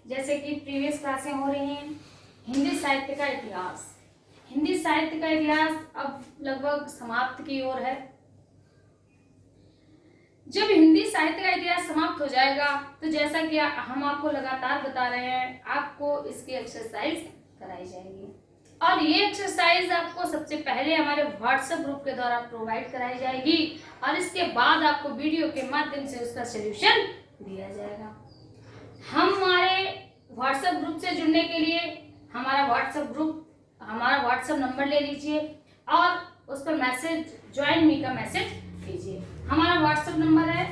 जैसे कि प्रीवियस क्लासें हो रही हैं। हिंदी साहित्य का इतिहास। हिंदी साहित्य का इतिहास अब लगभग समाप्त की ओर है। जब हिंदी साहित्य का इतिहास समाप्त हो जाएगा तो जैसा कि हम आपको लगातार बता रहे हैं, आपको इसकी एक्सरसाइज कराई जाएगी और ये एक्सरसाइज आपको सबसे पहले हमारे व्हाट्सएप ग्रुप के द्वारा प्रोवाइड कराई जाएगी और इसके बाद आपको वीडियो के माध्यम से उसका सॉल्यूशन दिया जाएगा। हमारे व्हाट्सएप ग्रुप से जुड़ने के लिए हमारा व्हाट्सएप नंबर ले लीजिए और उस पर मैसेज ज्वाइन मी का मैसेज कीजिए। हमारा व्हाट्सएप नंबर है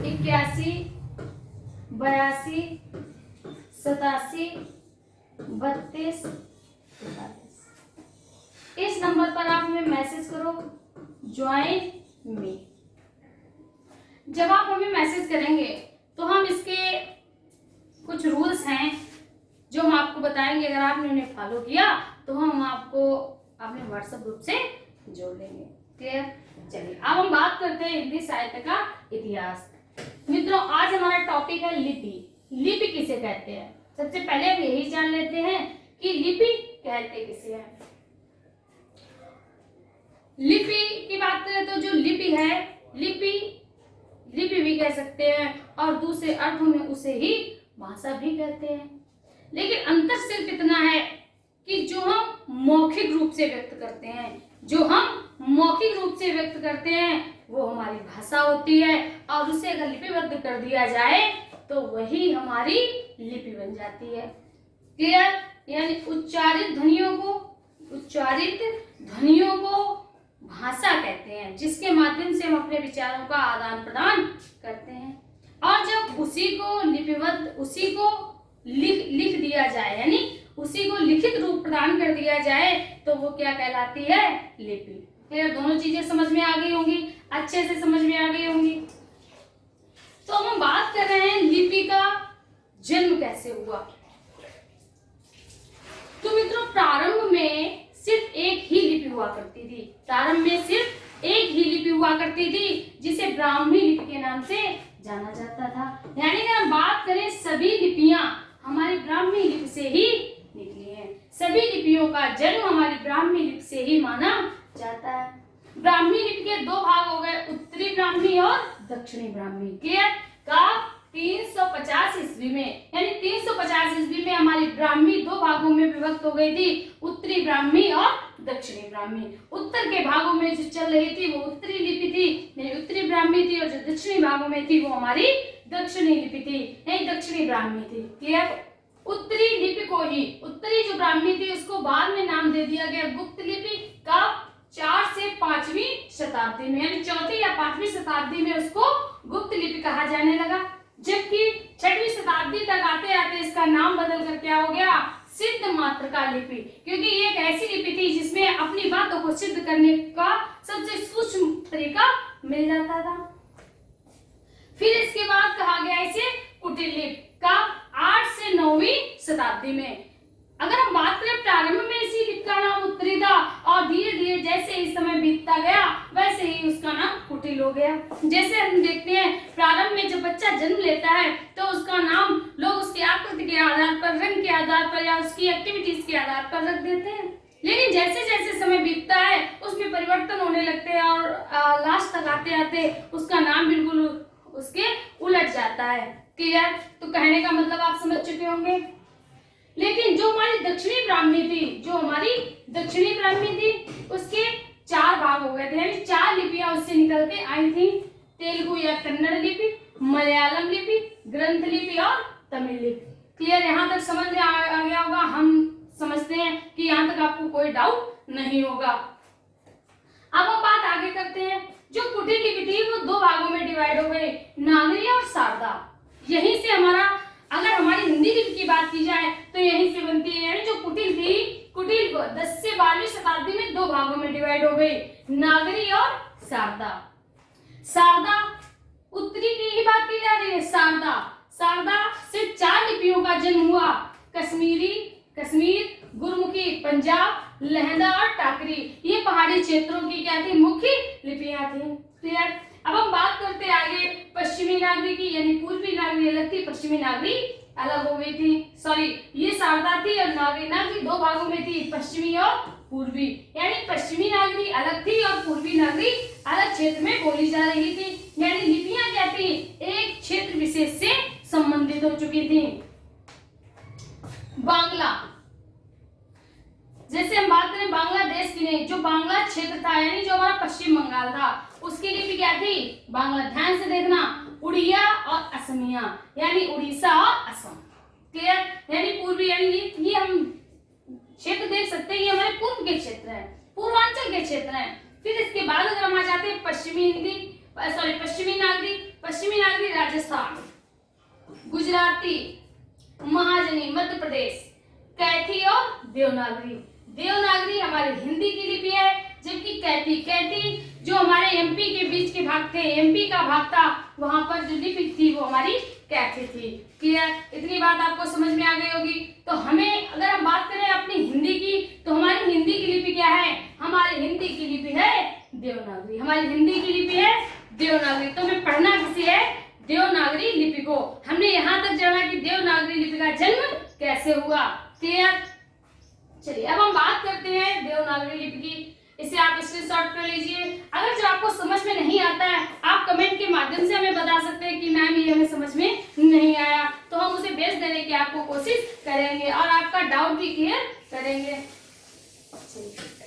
81 82 87 32 43। इस नंबर पर आप हमें मैसेज करो ज्वाइन मी। जब आप हमें मैसेज करेंगे तो हम इसके कुछ रूल्स हैं जो हम आपको बताएंगे। अगर आपने उन्हें फॉलो किया तो हम आपको अपने व्हाट्सएप ग्रुप से जोड़ लेंगे। क्लियर? चलिए अब हम बात करते हैं हिंदी साहित्य का इतिहास। मित्रों, आज हमारा टॉपिक है लिपि। लिपि किसे कहते हैं? सबसे पहले हम यही जान लेते हैं कि लिपि कहते किसे हैं। लिपि की बात करें तो जो लिपि है, लिपि भी कह सकते हैं और दूसरे अर्थों में उसे ही भाषा भी कहते हैं। लेकिन अंतर सिर्फ इतना है कि जो हम मौखिक रूप से व्यक्त करते हैं वो हमारी भाषा होती है और उसे अगर लिपिबद्ध कर दिया जाए तो वही हमारी लिपि बन जाती है। क्लियर? यानी उच्चारित ध्वनियों को भाषा कहते हैं, जिसके माध्यम से हम अपने विचारों का आदान प्रदान करते हैं। और जब उसी को लिख दिया जाए, यानी उसी को लिखित रूप प्रदान कर दिया जाए तो वो क्या कहलाती है? लिपि। क्लियर? दोनों चीजें समझ में आ गई होंगी, अच्छे से समझ में आ गई होंगी। तो हम बात कर रहे हैं लिपि का जन्म कैसे हुआ। तो मित्रों, प्रारंभ में सिर्फ एक ही लिपि हुआ करती थी जिसे ब्राह्मी लिपि के नाम से जाना जाता था। यानी कि हम बात करें, सभी लिपियां हमारी ब्राह्मी लिपि से ही निकली हैं। सभी लिपियों का जन्म हमारी ब्राह्मी लिपि से ही माना जाता है। ब्राह्मी लिपि के दो भाग हो गए, उत्तरी ब्राह्मी और दक्षिणी ब्राह्मी। क्लियर? का 350 ईस्वी में, यानी 350 ईस्वी में हमारी ब्राह्मी दो भागों में विभक्त हो गई थी, उत्तरी ब्राह्मी और दक्षिणी ब्राह्मी। उत्तर के भागों में जो चल रही थी वो उत्तरी लिपि थी, यानी उत्तरी ब्राह्मी थी, और जो दक्षिणी भागों में थी वो हमारी दक्षिणी लिपि थी, यानी दक्षिणी ब्राह्मी थी। क्लियर? उत्तरी जो ब्राह्मी थी उसको बाद में नाम दे दिया गया गुप्त लिपि का 4 से 5वीं शताब्दी में, यानी 4वीं या 5वीं शताब्दी में उसको गुप्त लिपि कहा जाने लगा। जबकि 6वीं शताब्दी तक आते आते इसका नाम बदल कर क्या हो गया? सिद्ध मातृका लिपि, क्योंकि ये एक ऐसी लिपि थी जिसमें अपनी बातों को सिद्ध करने का सबसे सूक्ष्म तरीका मिल जाता था। फिर इसके बाद कहा गया इसे कुटिल लिपि का 8 से 9वीं शताब्दी में। अगर हम बात करें, प्रारंभ में इसी लिपि का नाम उत्तरी था और धीरे धीरे जैसे ही समय बीतता गया वैसे ही उसका नाम कुटिल हो गया। जैसे हम देखते हैं, प्रारंभ में जब बच्चा जन्म लेता है तो उसका नाम लोग उसकी आकृति के आधार पर, रंग के आधार पर या उसकी एक्टिविटीज के आधार पर रख देते हैं। लेकिन जैसे जैसे समय बीतता है उसमें परिवर्तन होने लगते हैं और लास्ट तक आते आते उसका नाम बिल्कुल उसके उलट जाता है। क्लियर? तो कहने का मतलब आप समझ चुके होंगे। लेकिन जो हमारी दक्षिणी ब्राह्मी थी उसके 4 भाग हो गए थे, यानी 4 लिपियां उससे निकल के आई थी। तेलुगु या कन्नड़ लिपि, मलयालम लिपि, ग्रंथ लिपि और तमिल लिपि। क्लियर? यहाँ तक समझ में आ गया होगा। हम समझते हैं कि यहाँ तक आपको कोई डाउट नहीं होगा। अब हम बात आगे करते हैं। जो कुटिल लिपि थी वो 2 भागों में डिवाइड हो गई, नागरी और शारदा। यहीं से अगर हमारी हिंदी लिपि की बात की जाए तो यहीं से बनती है। यानी जो कुटिल थी, कुटिल 10 से 12वीं शताब्दी में 2 भागों में डिवाइड हो गई, नागरी और शारदा। शारदा उत्तरी की ही बात की जा रही है। शारदा से 4 लिपियों का जन्म हुआ, कश्मीर, गुरमुखी, पंजाब, लहंदा और टाकरी। ये पहाड़ी क्षेत्रों की क्या थी? मुख्य लिपियां थी। क्लियर? अब हम बात करते हैं आगे पश्चिमी नागरी की, यानी पूर्वी नागरी अलग थी, पश्चिमी नागरी अलग हो गई थी। सॉरी, ये शारदा थी और नागरी दो भागों में थी, पश्चिमी और पूर्वी, यानी पश्चिमी नागरी अलग थी और पूर्वी नागरी अलग क्षेत्र में बोली जा रही थी। यानी लिपियां क्या थी, एक क्षेत्र विशेष से संबंधित हो चुकी थी। बांग्ला, जैसे हम बात करें बांग्लादेश की नहीं, जो बांग्ला क्षेत्र था यानी जो हमारा पश्चिम बंगाल था, उसकी लिपि क्या थी, बांग्ला। ध्यान से देखना, उड़िया और असमिया, यानी उड़ीसा और असम। क्लियर, यानी पूर्वी, यानी ये हम क्षेत्र देख सकते हैं, ये हमारे पूर्व के क्षेत्र है, पूर्वांचल के क्षेत्र है। फिर इसके बाद अगर हम आ जाते हैं पश्चिमी नागरी राजस्थान, गुजराती, महाजनी मध्य प्रदेश, कैथी और देवनागरी। देवनागरी हमारी हिंदी की लिपि है, जबकि कैथी जो हमारे एमपी के बीच के भाग थे, एमपी का भाग था, वहां पर जो लिपि थी वो हमारी कैथी थी। क्लियर, इतनी बात आपको समझ में आ गई होगी। तो हमें अगर हम बात करें अपनी हिंदी की, तो हमारी हिंदी की लिपि क्या है, हमारी हिंदी की लिपि है देवनागरी। हमारी हिंदी की लिपि है देवनागरी। तो हमें पढ़ना किसी है, देवनागरी लिपि को। हमने यहाँ तक जाना कि देवनागरी लिपि का जन्म कैसे हुआ। क्लियर, चलिए अब हम बात करते हैं देवनागरी लिपि की। इसे आप स्क्रीनशॉट कर लीजिए। अगर जो आपको समझ में नहीं आता है, आप कमेंट के माध्यम से हमें बता सकते हैं कि मैम ये हमें समझ में नहीं आया, तो हम उसे भेज देने की आपको कोशिश करेंगे और आपका डाउट भी क्लियर करेंगे।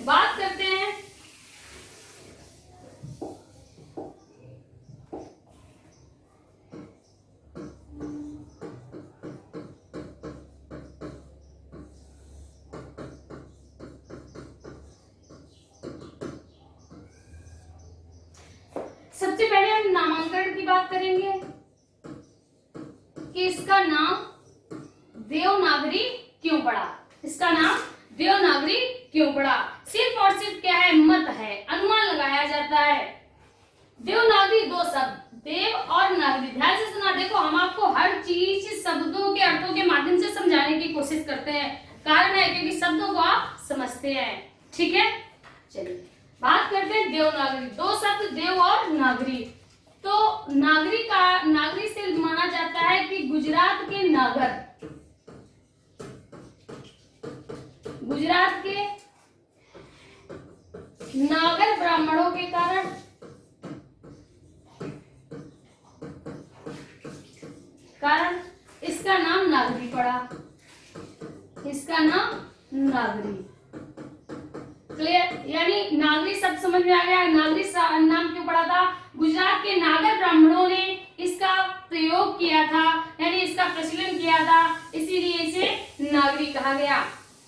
बात करते हैं सबसे पहले हम नामांकन की बात करेंगे कि इसका नाम देवनागरी क्यों पड़ा। इसका नाम देवनागरी क्यों पड़ा, सिर्फ और सिर्फ क्या है, मत है, अनुमान लगाया जाता है। देवनागरी दो शब्द, देव और नागरी, ध्यान से सुना। देखो, हम आपको हर चीज शब्दों के अर्थों के माध्यम से समझाने की कोशिश करते हैं, कारण है क्योंकि शब्दों को आप समझते हैं। ठीक है, चलिए बात करते हैं देवनागरी। दो शब्द, देव और नागरी। तो नागरी से माना जाता है कि गुजरात के नागर ब्राह्मणों के कारण इसका नाम नागरी पड़ा। इसका नाम नागरी। क्लियर, यानी नागरी शब्द समझ में आ गया। नागरी नाम क्यों पड़ा था, गुजरात के नागर ब्राह्मणों ने इसका प्रयोग किया था, यानी इसका प्रचलन किया था, इसीलिए इसे नागरी कहा गया।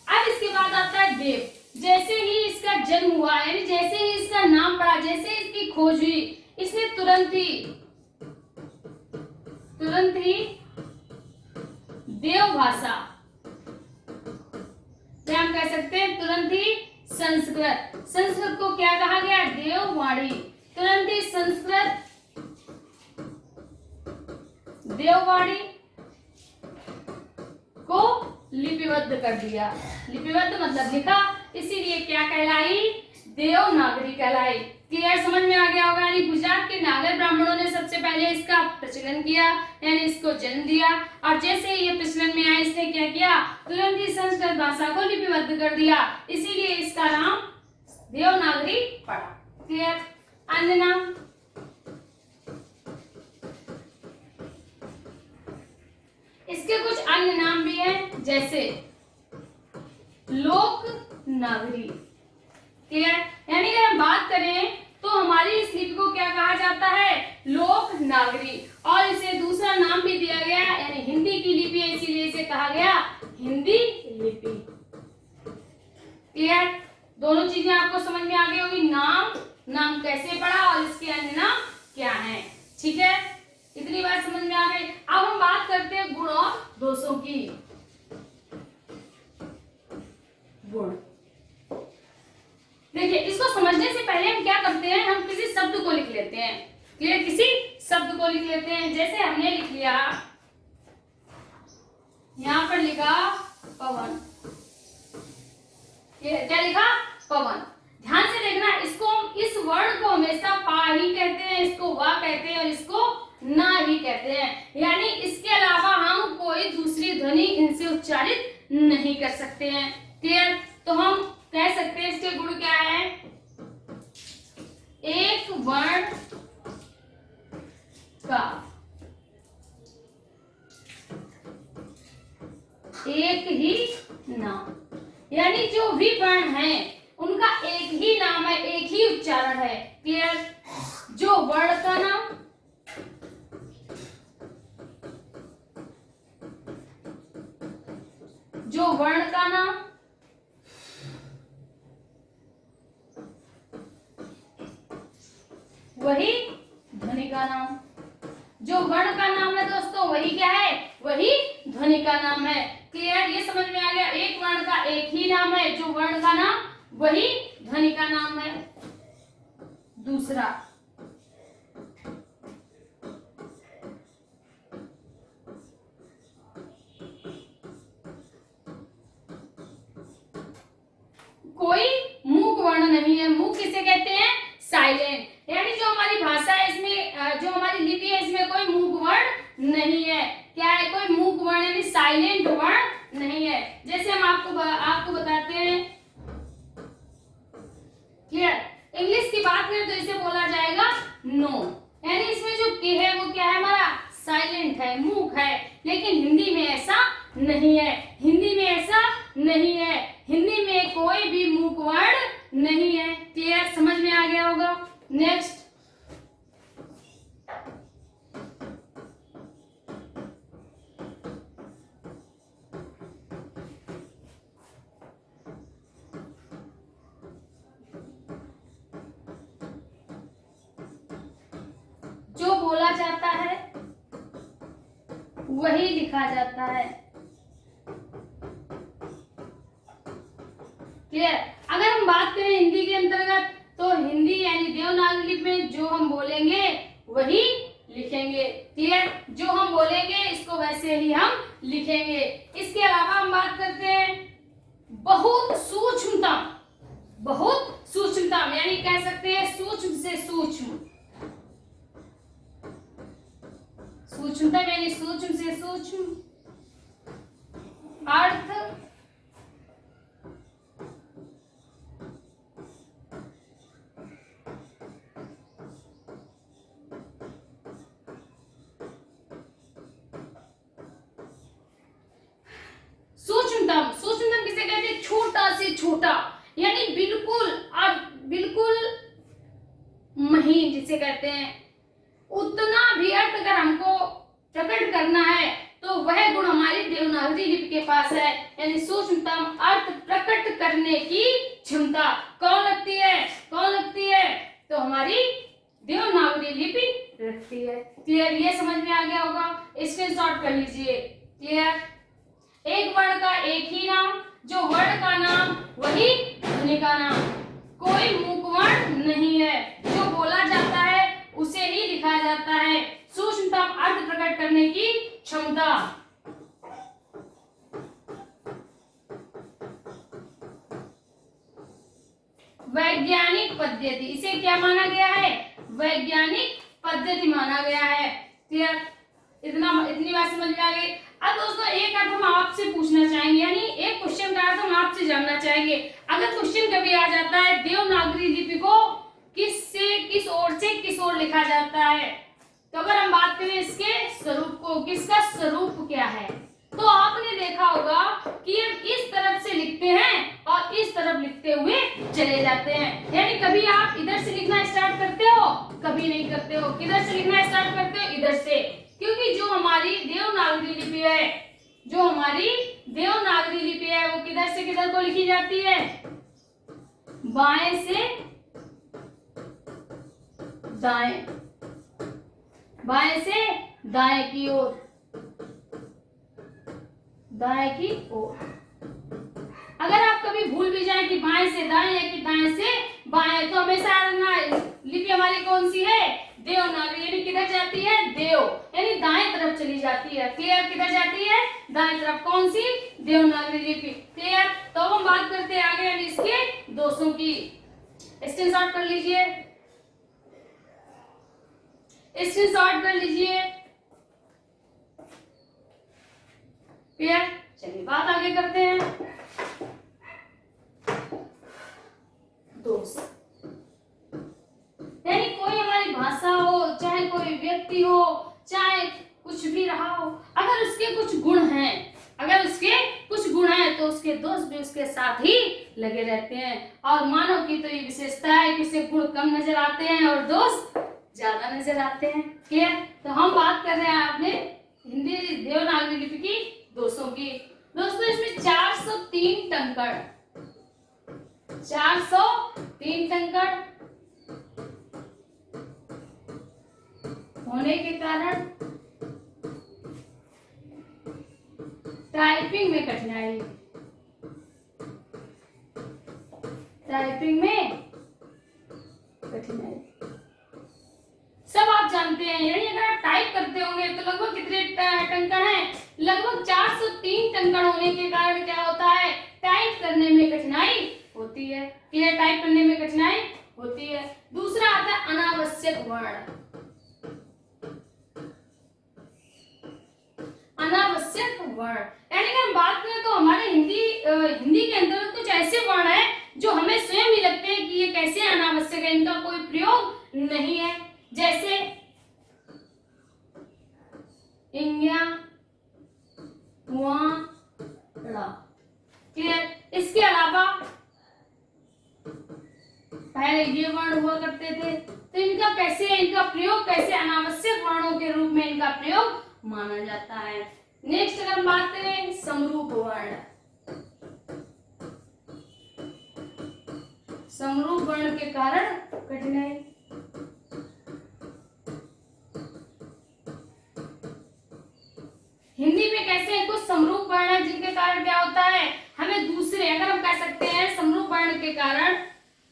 अब इसके बाद आता है देव। जैसे ही इसका जन्म हुआ, यानी जैसे ही इसका नाम पड़ा, जैसे इसकी खोज हुई, इसने तुरंत ही देव भाषा, क्या हम कह सकते हैं, तुरंत ही संस्कृत को क्या कहा गया, देववाणी। तुरंत ही संस्कृत देववाणी को लिपिबद्ध कर दिया। लिपिबद्ध मतलब लिखा, इसीलिए क्या कहलाई, देवनागरी कहलाई। क्लियर, समझ में आ गया होगा। यानी गुजरात के नागर ब्राह्मणों ने सबसे पहले इसका प्रचलन किया, यानी इसको जन्म दिया, और जैसे ही ये प्रचलन में आया, इसने क्या किया, तुरंत ही संस्कृत भाषा को लिपिबद्ध कर दिया, इसीलिए इसका नाम देवनागरी पड़ा। क्लियर, अन्य नाम, इसके कुछ अन्य नाम भी हैं, जैसे लोक नागरी। क्लियर, यानी अगर हम बात करें तो हमारी इस लिपि को क्या कहा जाता है, लोक नागरी, और इसे दूसरा नाम भी दिया गया, यानी हिंदी की लिपि है, इसीलिए इसे कहा गया हिंदी लिपि। क्लियर, दोनों चीजें आपको समझ में आ गई होगी। नाम कैसे पड़ा और इसके अन्य नाम क्या हैं। ठीक है, इतनी बात समझ में आ गई। अब हम बात करते हैं गुण और दोषों की। गुण, देखिए, इसको समझने से पहले हम क्या करते हैं, हम किसी शब्द को लिख लेते हैं। क्लियर, किसी शब्द को लिख लेते हैं। जैसे हमने लिख लिया, यहां पर लिखा पवन, ये क्या लिखा, पवन। ध्यान से देखना, इसको हम इस वर्ड को हमेशा पा ही कहते हैं, इसको वाह कहते हैं और इसको ना ही कहते हैं। यानी इसके अलावा हम कोई दूसरी ध्वनि इनसे उच्चारित नहीं कर सकते हैं। क्लियर? तो हम कह सकते हैं इसके गुण क्या है। एक वर्ण का एक ही नाम, यानी जो भी वर्ण है उनका एक ही नाम है, एक ही उच्चारण है। क्लियर? जो वर्ण का नाम, जो वर्ण का नाम, वही ध्वनि का नाम। जो वर्ण का नाम है दोस्तों वही क्या है, वही ध्वनि का नाम है। क्लियर? ये समझ में आ गया। एक वर्ण का एक ही नाम है, जो वर्ण का नाम वही ध्वनि का नाम है। दूसरा, कोई मूक वर्ण नहीं है। मूक किसे कहते हैं? साइलेंट। यानी जो हमारी भाषा है इसमें, जो हमारी लिपि है इसमें कोई मूक वर्ण नहीं है। क्या है? कोई मूक वर्ण यानी साइलेंट वर्ण नहीं है। जैसे हम आपको बताते हैं। क्लियर? इंग्लिश की बात करें तो इसे बोला जाएगा नो, यानी इसमें जो के है वो क्या है हमारा, साइलेंट है, मूक है। लेकिन हिंदी में ऐसा नहीं है। हिंदी में ऐसा नहीं है। हिंदी में कोई भी मूक वर्ण नहीं है। क्लियर? समझ में आ गया होगा। नेक्स्ट, जो बोला जाता है वही लिखा जाता है। क्लियर? अगर हम बात करें हिंदी के अंतर्गत तो हिंदी यानी देवनागरी लिपि में जो हम बोलेंगे वही लिखेंगे। क्लियर? जो हम बोलेंगे इसको वैसे ही हम लिखेंगे। इसके अलावा हम बात करते हैं बहुत सूक्ष्मतम। बहुत सूक्ष्मतम यानी कह सकते हैं सूक्ष्म से सूक्ष्म। सूक्ष्मतम यानी सूक्ष्म से सूक्ष्म अर्थ सूक्ष्मतम। सूक्ष्मतम किसे कहते हैं? छोटा से छोटा, यानी बिल्कुल महीन जिसे कहते हैं। उतना भी अर्थ अगर हमको प्रकट करना है तो वह गुण हमारी देवनागरी लिपि के पास है। यानी सूक्ष्मतम अर्थ प्रकट करने की क्षमता कौन रखती है? कौन रखती है? तो हमारी देवनागरी लिपि रखती है। क्लियर? ये समझ में आ गया होगा। स्क्रीनशॉट कर लीजिए। क्लियर? एक वर्ण का एक ही नाम, जो वर्ण का नाम वही ध्वनि का नाम। कोई मूक वर्ण नहीं है। जो बोला जाता है उसे ही लिखा जाता है। सूक्ष्मतम अर्थ प्रकट करने की क्षमता। वैज्ञानिक पद्धति, इसे क्या माना गया है? वैज्ञानिक पद्धति माना गया है। क्लियर? इतनी बात समझ में आ गई। अब दोस्तों एक अर्थ हम आपसे पूछना चाहेंगे, यानी एक क्वेश्चन का अर्थ हम आपसे जानना चाहेंगे। अगर क्वेश्चन कभी आ जाता है देवनागरी लिपि को किस ओर से किस ओर लिखा जाता है, तो अगर हम बात करें इसके स्वरूप को, किसका स्वरूप क्या है, तो आपने देखा होगा कि हम इस तरफ से लिखते हैं और इस तरफ लिखते हुए चले जाते हैं। यानी कभी आप इधर से लिखना स्टार्ट करते हो, कभी नहीं करते हो। किधर से लिखना स्टार्ट करते हो? इधर से। क्योंकि जो हमारी देवनागरी लिपि है, जो हमारी देवनागरी लिपि है वो किधर से किधर को लिखी जाती है? बाएं से दाएं, बाएं से दाएं की ओर, दाएं की ओर। अगर आप कभी भूल भी जाएं कि बाएं से दाएं या कि दाएं से बाएं, तो हमेशा लिपि हमारी कौन सी है? देवनागरी। यानी किधर जाती है? देव, यानी दाएं तरफ चली जाती है। क्लियर? किधर जाती है? दाएं तरफ। कौन सी? देवनागरी लिपि। क्लियर? तो हम बात करते हैं आगे यानी इसके दोषों की। स्क्रीनशॉट कर लीजिए। स्क्रीनशॉट कर लीजिए। क्लियर? चलिए बात आगे करते हैं। दोस्त यानी कोई हमारी भाषा हो, चाहे कोई व्यक्ति हो, चाहे कुछ भी रहा हो, अगर उसके कुछ गुण हैं, तो उसके दोस्त भी उसके साथ ही लगे रहते हैं। और मानव की तो ये विशेषता है कि उसे गुण कम नजर आते हैं और दोस्त ज्यादा नजर आते हैं। क्लियर? तो हम बात कर रहे हैं आपने हिंदी देवनागरी लिपि की दोषों की। दोस्तों इसमें 403 टंकण 403 टंकण होने के कारण टाइपिंग में कठिनाई सब आप जानते हैं। यानी अगर आप टाइप करते होंगे तो लगभग कितने टंकण हैं? लगभग 403 टंकण होने के कारण क्या होता है? टाइप करने में कठिनाई होती है। क्लियर? टाइप करने में कठिनाई होती है। दूसरा आता है अनावश्यक वर्ण। अनावश्यक वर्ण यानी अगर हम बात करें तो हमारे हिंदी के अंदर कुछ ऐसे वर्ण हैं जो हमें स्वयं ही लगते हैं कि ये कैसे अनावश्यक है, इनका कोई प्रयोग नहीं है। जैसे इंग्या, वहां, ड़ा। क्लियर? इसके अलावा पहले ये वर्ण हुआ करते थे, तो इनका प्रयोग कैसे अनावश्यक वर्णों के रूप में इनका प्रयोग माना जाता है। नेक्स्ट अगर हम बात करें समरूप वर्ण। समरूप वर्ण के कारण कठिनाई। हिंदी में कैसे कुछ समरूप वर्ण है जिनके कारण क्या होता है? हमें दूसरे, अगर हम कह सकते हैं समरूप वर्ण के कारण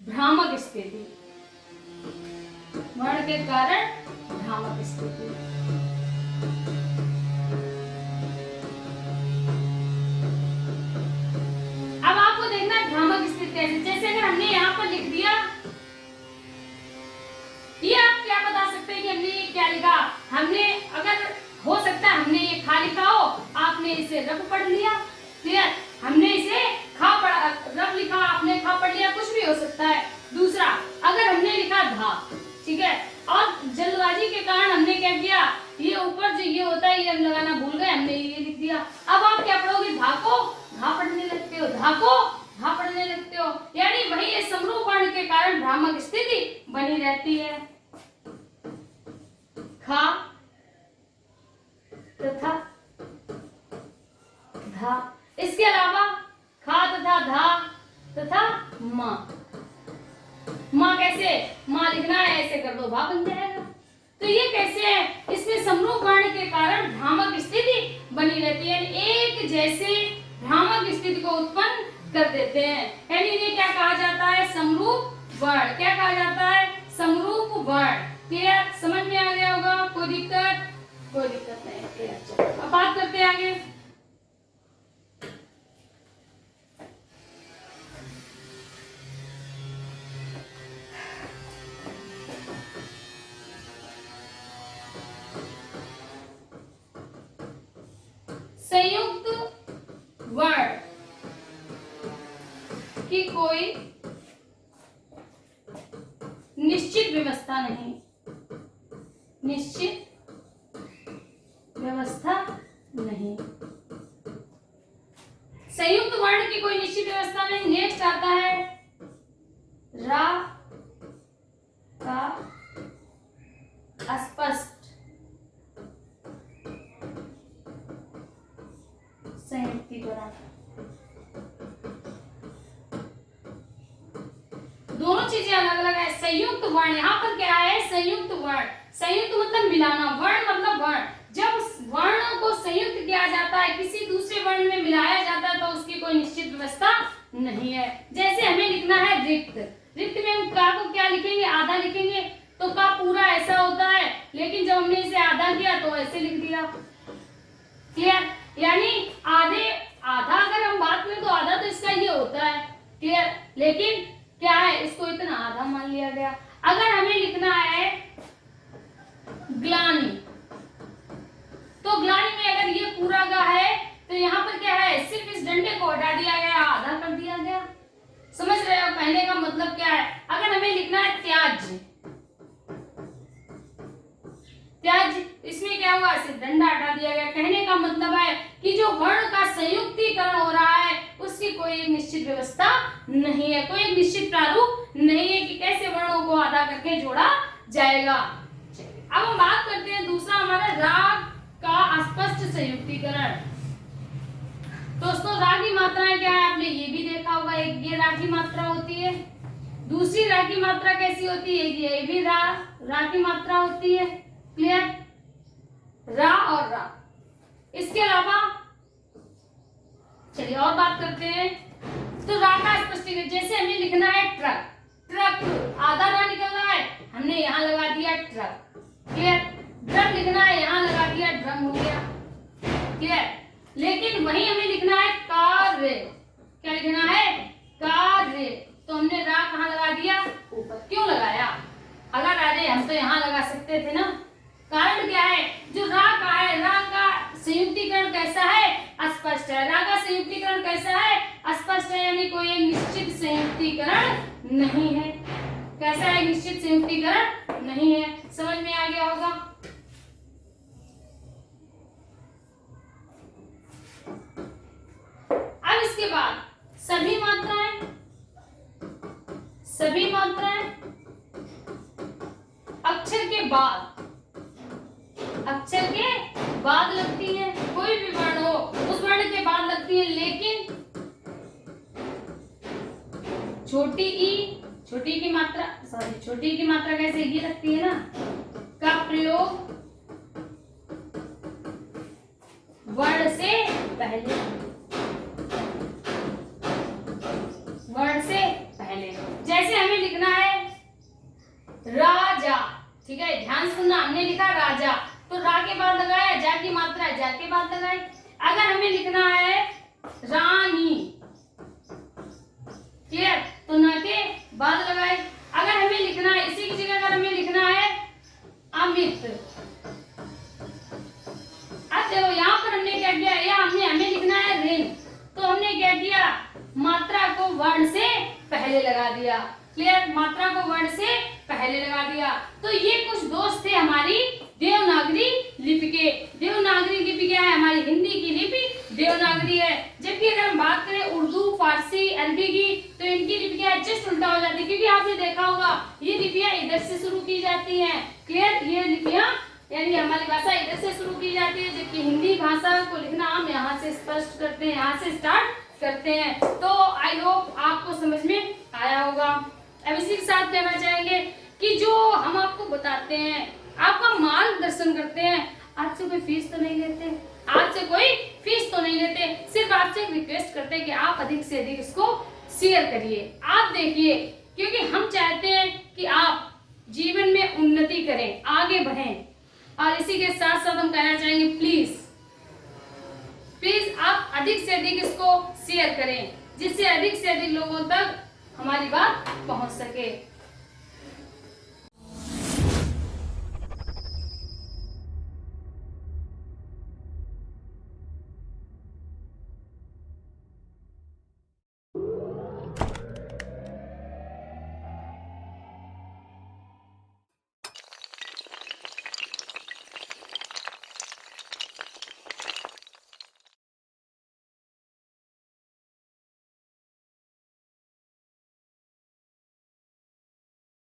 भ्रामक स्थिति, वर्ण के कारण भ्रामक स्थिति। अब आपको देखना है भ्रामक स्थिति कैसे। जैसे अगर हमने यहाँ पर लिख दिया, ये आप क्या बता सकते हैं कि हमने ये क्या लिखा? हमने, अगर हो सकता है हमने ये खा लिखा हो, आपने इसे रब पढ़ लिया। क्लियर? हमने इसे खा पढ़ा, रब लिखा, आपने खा पढ़ लिया, कुछ भी हो सकता है। दूसरा, अगर हमने लिखा धा, ठीक है, और जल्दबाजी के कारण हमने क्या किया, ये ऊपर जो ये होता है ये हम लगाना भूल गए, हमने ये लिख दिया। अब आप क्या पढ़ोगे? धा को धा पढ़ने लगते हो, धा को धा पढ़ने लगते हो। यानी वही ये समरूप वर्ण के कारण भ्रामक स्थिति बनी रहती है। खा तथा धा, इसके अलावा खा तथा धा तथा मां। मां कैसे? मां लिखना है, ऐसे कर दो, भा बन जाएगा। तो ये कैसे है? इसमें समरूप वर्ण के कारण भ्रामक स्थिति बनी रहती है, एक जैसे भ्रामक स्थिति को उत्पन्न कर देते हैं। यानी इन्हें क्या कहा जाता है? समरूप वर्ण। क्या कहा जाता है? समरूप वर्ण। क्लियर? समझ में आ गया होगा? कोई दिक्कत? कोई दिक्कत नहीं। क्लियर? अब बात करते हैं आगे। संयुक्त वर्ण की कोई निश्चित व्यवस्था नहीं, निश्चित व्यवस्था नहीं। संयुक्त वर्ण की कोई निश्चित व्यवस्था नहीं। नेक्स्ट आता है रा का अस्पष्ट संयुक्तीकरण। दोनों चीजें अलग अलग है। संयुक्त वर्ण, यहाँ पर क्या है? संयुक्त वर्ण। संयुक्त मतलब मिलाना, वर्ण मतलब वर्ण। जब वर्ण को संयुक्त किया जाता है, किसी दूसरे वर्ण में मिलाया जाता है, तो उसकी कोई निश्चित व्यवस्था नहीं है। जैसे हमें लिखना है रिक्त, रिक्त में हम का को क्या लिखेंगे? आधा लिखेंगे, तो का पूरा ऐसा होता है, लेकिन जब हमने इसे आधा किया तो ऐसे लिख दिया। क्लियर? यानी आधा अगर हम बात करें तो आधा तो इसका ये होता है। क्लियर? लेकिन क्या है, इसको इतना आधा मान लिया गया। अगर हमें लिखना है ग्लानि। तो ग्लानि में अगर ये पूरा गा है तो यहाँ पर क्या है, सिर्फ इस डंडे को हटा दिया गया, आधा कर दिया गया। समझ रहे हो कहने का मतलब क्या है? अगर हमें लिखना है त्याज्य, त्याज्य, इसमें क्या हुआ, सिर्फ डंडा हटा दिया गया। कहने का मतलब है कि जो वर्ण का संयुक्तिकरण हो रहा है उसकी कोई एक निश्चित व्यवस्था नहीं है, कोई एक निश्चित प्रारूप नहीं है कि कैसे वर्णों को आधा करके जोड़ा जाएगा। अब हम बात करते हैं दूसरा हमारा राग का अस्पष्ट संयुक्तिकरण। दोस्तों राग की मात्राएं क्या है, आपने ये भी देखा होगा, एक ये राग की मात्रा होती है, दूसरी राग की मात्रा कैसी होती है, ये भी राग की मात्रा होती है। क्लियर, रा और रा। इसके अलावा चलिए और बात करते हैं। तो रा का स्पष्टीकरण, जैसे हमें लिखना है ट्रक, ट्रक आधा रा निकल रहा है, हमने यहाँ लगा दिया ट्रक। क्लियर, ड्रम लिखना है, यहाँ लगा दिया ड्रम हो गया। क्लियर, लेकिन वही हमें लिखना है कार्य, क्या लिखना है, कार्य, तो हमने रा कहाँ लगा दिया, ऊपर। क्यों लगाया, अगर अरे हम तो यहाँ लगा सकते थे ना। कारण क्या है, जो रा का है, रा का संयुक्तिकरण कैसा है, अस्पष्ट है। रा का संयुक्तिकरण कैसा है, अस्पष्ट है, यानी कोई एक निश्चित संयुक्तिकरण नहीं है। कैसा है, निश्चित संयुक्तिकरण नहीं है। समझ में आ गया होगा। अब इसके बाद सभी मात्राएं, सभी मात्राएं अक्षर के बाद, अक्षर के बाद लगती है। कोई भी वर्ण हो उस वर्ण के बाद लगती है, लेकिन छोटी ई, छोटी की मात्रा, सॉरी छोटी की मात्रा कैसे ये लगती है ना, का प्रयोग वर्ण से पहले, वर्ण से पहले। जैसे हमें लिखना है राजा, ठीक है, ध्यान सुनना, हमने लिखा राजा, तो रा के बाद लगाया, जा की मात्रा है, जा के बाद लगाई। अगर हमें लिखना है रानी, क्लियर, तो ना के बाद लगाए। अगर हमें लिखना है, इसी की जगह अगर हमें लिखना है अमित, अब देखो यहाँ पर हमने क्या किया, या हमें लिखना है ऋण, तो हमने क्या किया, मात्रा को वर्ण से पहले लगा दिया। क्लियर, मात्रा को वर्ण से पहले लगा दिया। तो ये कुछ दोष थे हमारी देवनागरी लिपि के। देवनागरी लिपि क्या है, हमारी हिंदी की लिपि देवनागरी है। जबकि अगर हम बात करें उर्दू, फारसी, अरबी की, तो इनकी लिपि क्या है, जस्ट उल्टा हो जाती है। क्योंकि आपने देखा होगा ये लिपियां इधर से शुरू की जाती हैं। क्लियर, ये लिपियां यानी हमारी भाषा इधर से शुरू की जाती है, जबकि हिंदी भाषा को लिखना हम यहाँ से स्पष्ट करते हैं, यहाँ से स्टार्ट करते हैं। तो आई होप आपको समझ में आया होगा। अब इसी के साथ कहना चाहेंगे कि जो हम आपको बताते हैं, आपका मार्गदर्शन करते हैं, आपसे कोई फीस तो नहीं लेते, आपसे कोई फीस तो नहीं लेते, सिर्फ आपसे एक रिक्वेस्ट करते हैं कि आप अधिक से अधिक इसको शेयर करिए, आप देखिए, क्योंकि हम चाहते हैं कि आप जीवन में उन्नति करें, आगे बढ़ें। और इसी के साथ साथ हम कहना चाहेंगे प्लीज आप अधिक से अधिक इसको शेयर करें, जिससे अधिक से अधिक लोगों तक हमारी बात पहुंच सके।